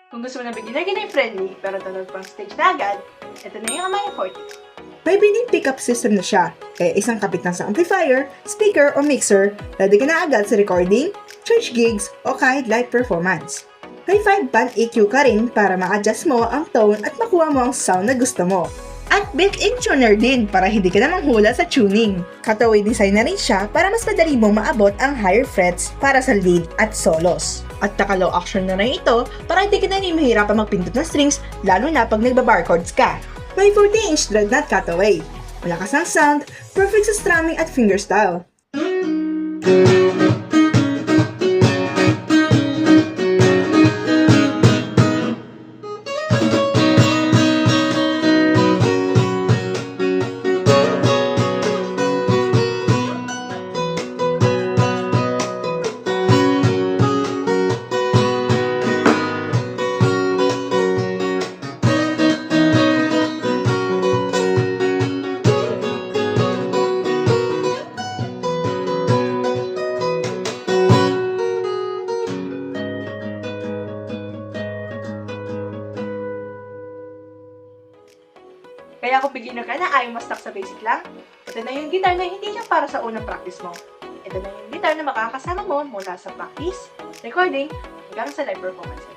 Kung gusto mo na beginner friendly pero tunog pang stage na agad, ito na yung Amaya 40. May built-in pickup system na siya, kaya isang kapit lang sa amplifier, speaker o mixer, pwede ka na agad sa recording, church gigs o kahit live performance. May 5-band EQ ka rin para ma-adjust mo ang tone at makuha mo ang sound na gusto mo. At built-in tuner din para hindi ka na manghula sa tuning. Cutaway design na rin siya para mas madali mong maabot ang higher frets para sa lead at solos. At naka-low action na rin ito para hindi ka na rin mahirapan magpindot ng strings lalo na pag nagbabarcodes ka. May 40-inch dreadnought cutaway. Malakas ang sound, perfect sa strumming at fingerstyle. Kaya kung beginner ka na ayaw mas stuck sa basic lang, ito na yung guitar na hindi lang para sa unang practice mo. Ito na yung guitar na makakasama mo mula sa practice, recording, hanggang sa live performance.